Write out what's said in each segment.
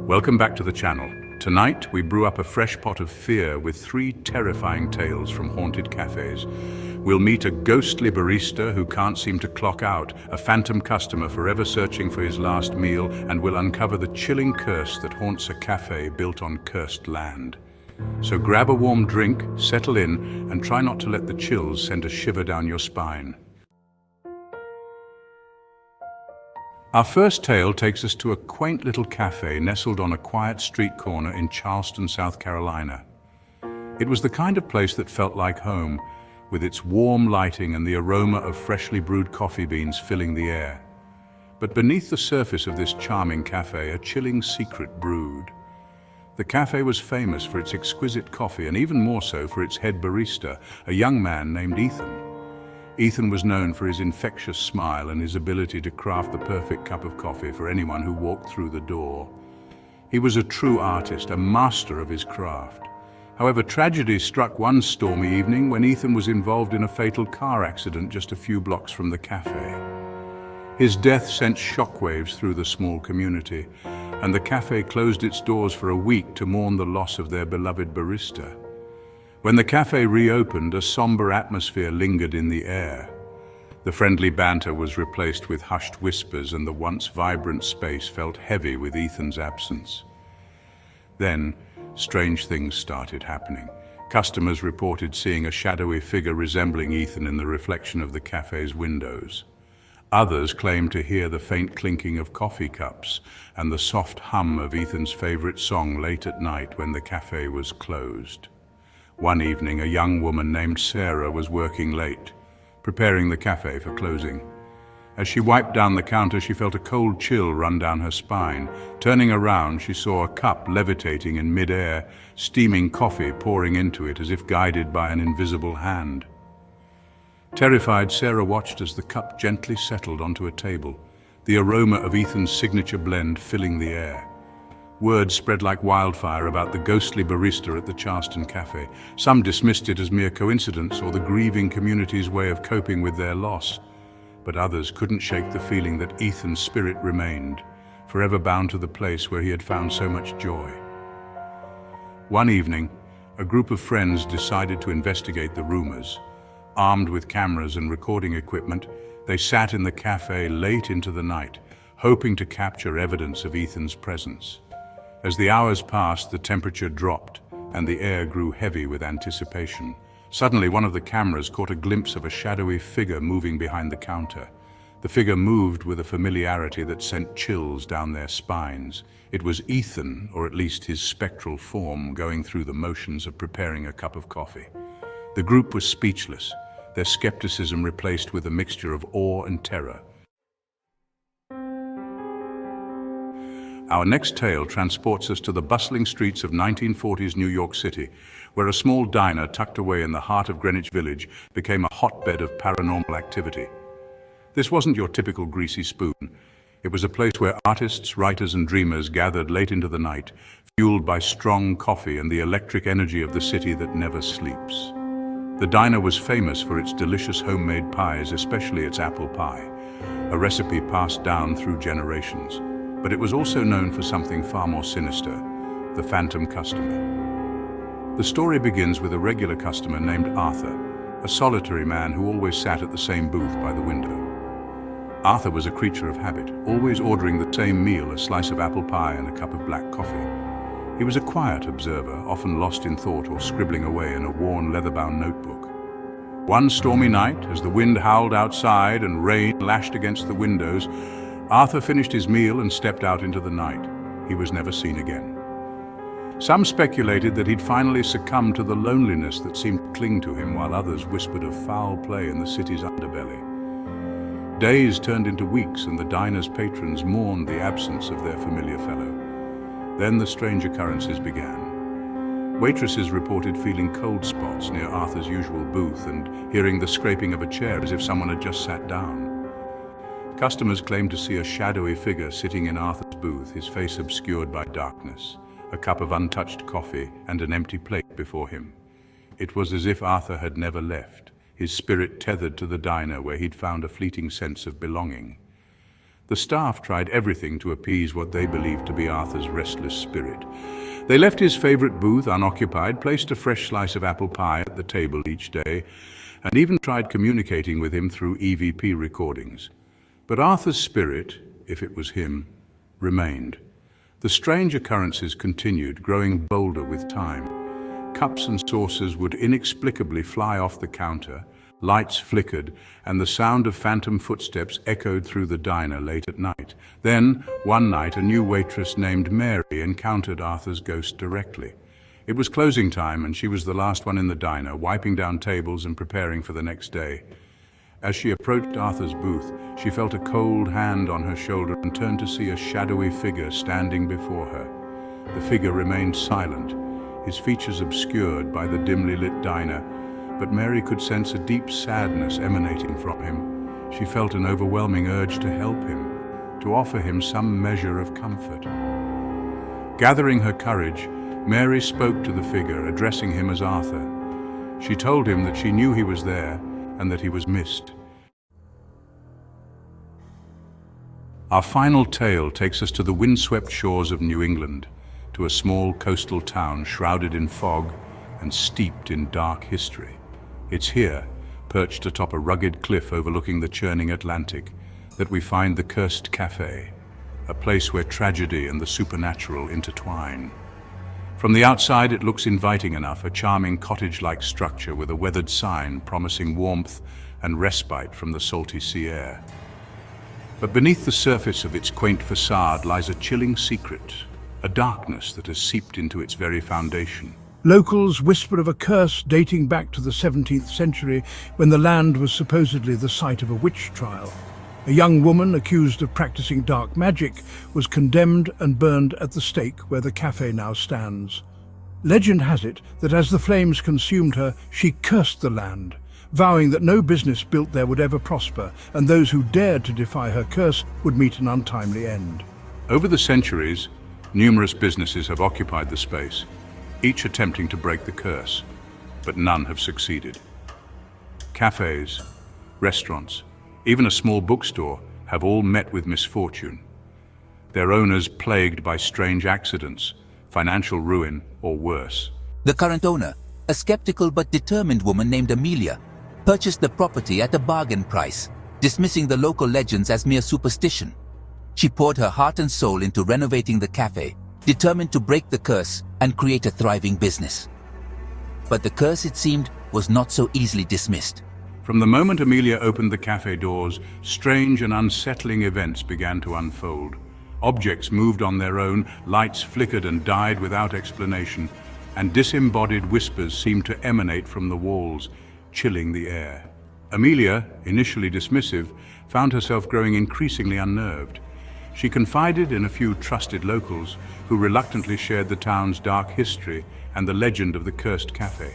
Welcome back to the channel. Tonight, we brew up a fresh pot of fear with 3 terrifying tales from haunted cafes. We'll meet a ghostly barista who can't seem to clock out, a phantom customer forever searching for his last meal, and we'll uncover the chilling curse that haunts a cafe built on cursed land. So grab a warm drink, settle in, and try not to let the chills send a shiver down your spine. Our first tale takes us to a quaint little cafe nestled on a quiet street corner in Charleston, South Carolina. It was the kind of place that felt like home, with its warm lighting and the aroma of freshly brewed coffee beans filling the air. But beneath the surface of this charming cafe, a chilling secret brewed. The cafe was famous for its exquisite coffee and even more so for its head barista, a young man named Ethan. Ethan was known for his infectious smile and his ability to craft the perfect cup of coffee for anyone who walked through the door. He was a true artist, a master of his craft. However, tragedy struck one stormy evening when Ethan was involved in a fatal car accident just a few blocks from the cafe. His death sent shockwaves through the small community, and the cafe closed its doors for a week to mourn the loss of their beloved barista. When the cafe reopened, a somber atmosphere lingered in the air. The friendly banter was replaced with hushed whispers, and the once vibrant space felt heavy with Ethan's absence. Then, strange things started happening. Customers reported seeing a shadowy figure resembling Ethan in the reflection of the cafe's windows. Others claimed to hear the faint clinking of coffee cups and the soft hum of Ethan's favorite song late at night when the cafe was closed. One evening, a young woman named Sarah was working late, preparing the cafe for closing. As she wiped down the counter, she felt a cold chill run down her spine. Turning around, she saw a cup levitating in mid-air, steaming coffee pouring into it as if guided by an invisible hand. Terrified, Sarah watched as the cup gently settled onto a table, the aroma of Ethan's signature blend filling the air. Word spread like wildfire about the ghostly barista at the Charleston Cafe. Some dismissed it as mere coincidence or the grieving community's way of coping with their loss. But others couldn't shake the feeling that Ethan's spirit remained, forever bound to the place where he had found so much joy. One evening, a group of friends decided to investigate the rumors. Armed with cameras and recording equipment, they sat in the cafe late into the night, hoping to capture evidence of Ethan's presence. As the hours passed, the temperature dropped, and the air grew heavy with anticipation. Suddenly, one of the cameras caught a glimpse of a shadowy figure moving behind the counter. The figure moved with a familiarity that sent chills down their spines. It was Ethan, or at least his spectral form, going through the motions of preparing a cup of coffee. The group was speechless, their skepticism replaced with a mixture of awe and terror. Our next tale transports us to the bustling streets of 1940s New York City, where a small diner tucked away in the heart of Greenwich Village became a hotbed of paranormal activity. This wasn't your typical greasy spoon. It was a place where artists, writers, and dreamers gathered late into the night, fueled by strong coffee and the electric energy of the city that never sleeps. The diner was famous for its delicious homemade pies, especially its apple pie, a recipe passed down through generations. But it was also known for something far more sinister, the phantom customer. The story begins with a regular customer named Arthur, a solitary man who always sat at the same booth by the window. Arthur was a creature of habit, always ordering the same meal, a slice of apple pie and a cup of black coffee. He was a quiet observer, often lost in thought or scribbling away in a worn leather-bound notebook. One stormy night, as the wind howled outside and rain lashed against the windows, Arthur finished his meal and stepped out into the night. He was never seen again. Some speculated that he'd finally succumbed to the loneliness that seemed to cling to him, while others whispered of foul play in the city's underbelly. Days turned into weeks, and the diner's patrons mourned the absence of their familiar fellow. Then the strange occurrences began. Waitresses reported feeling cold spots near Arthur's usual booth and hearing the scraping of a chair as if someone had just sat down. Customers claimed to see a shadowy figure sitting in Arthur's booth, his face obscured by darkness, a cup of untouched coffee and an empty plate before him. It was as if Arthur had never left, his spirit tethered to the diner where he'd found a fleeting sense of belonging. The staff tried everything to appease what they believed to be Arthur's restless spirit. They left his favorite booth unoccupied, placed a fresh slice of apple pie at the table each day, and even tried communicating with him through EVP recordings. But Arthur's spirit, if it was him, remained. The strange occurrences continued, growing bolder with time. Cups and saucers would inexplicably fly off the counter, lights flickered, and the sound of phantom footsteps echoed through the diner late at night. Then, one night, a new waitress named Mary encountered Arthur's ghost directly. It was closing time, and she was the last one in the diner, wiping down tables and preparing for the next day. As she approached Arthur's booth, she felt a cold hand on her shoulder and turned to see a shadowy figure standing before her. The figure remained silent, his features obscured by the dimly lit diner, but Mary could sense a deep sadness emanating from him. She felt an overwhelming urge to help him, to offer him some measure of comfort. Gathering her courage, Mary spoke to the figure, addressing him as Arthur. She told him that she knew he was there and that he was missed. Our final tale takes us to the windswept shores of New England, to a small coastal town shrouded in fog and steeped in dark history. It's here, perched atop a rugged cliff overlooking the churning Atlantic, that we find the Cursed Cafe, a place where tragedy and the supernatural intertwine. From the outside, it looks inviting enough, a charming cottage-like structure with a weathered sign promising warmth and respite from the salty sea air. But beneath the surface of its quaint facade lies a chilling secret, a darkness that has seeped into its very foundation. Locals whisper of a curse dating back to the 17th century when the land was supposedly the site of a witch trial. A young woman accused of practicing dark magic was condemned and burned at the stake where the cafe now stands. Legend has it that as the flames consumed her, she cursed the land, vowing that no business built there would ever prosper, and those who dared to defy her curse would meet an untimely end. Over the centuries, numerous businesses have occupied the space, each attempting to break the curse, but none have succeeded. Cafes, restaurants, even a small bookstore have all met with misfortune, their owners plagued by strange accidents, financial ruin, or worse. The current owner, a skeptical but determined woman named Amelia, purchased the property at a bargain price, dismissing the local legends as mere superstition. She poured her heart and soul into renovating the cafe, determined to break the curse and create a thriving business. But the curse, it seemed, was not so easily dismissed. From the moment Amelia opened the cafe doors, strange and unsettling events began to unfold. Objects moved on their own, lights flickered and died without explanation, and disembodied whispers seemed to emanate from the walls, chilling the air. Amelia, initially dismissive, found herself growing increasingly unnerved. She confided in a few trusted locals who reluctantly shared the town's dark history and the legend of the cursed cafe.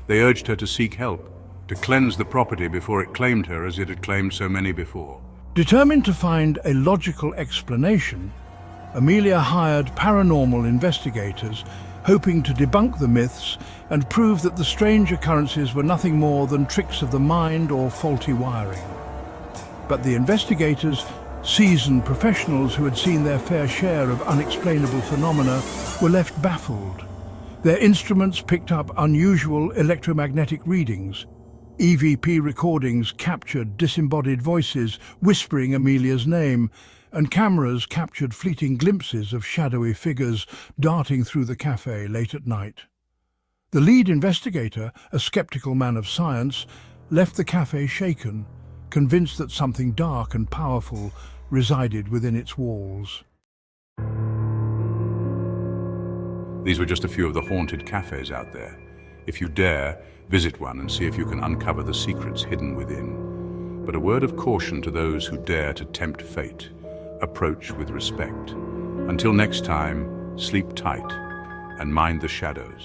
They urged her to seek help, to cleanse the property before it claimed her as it had claimed so many before. Determined to find a logical explanation, Amelia hired paranormal investigators, hoping to debunk the myths and prove that the strange occurrences were nothing more than tricks of the mind or faulty wiring. But the investigators, seasoned professionals who had seen their fair share of unexplainable phenomena, were left baffled. Their instruments picked up unusual electromagnetic readings. EVP recordings captured disembodied voices whispering Amelia's name, and cameras captured fleeting glimpses of shadowy figures darting through the cafe late at night. The lead investigator, a skeptical man of science, left the cafe shaken, convinced that something dark and powerful resided within its walls. These were just a few of the haunted cafes out there. If you dare, visit one and see if you can uncover the secrets hidden within. But a word of caution to those who dare to tempt fate. Approach with respect. Until next time, sleep tight and mind the shadows.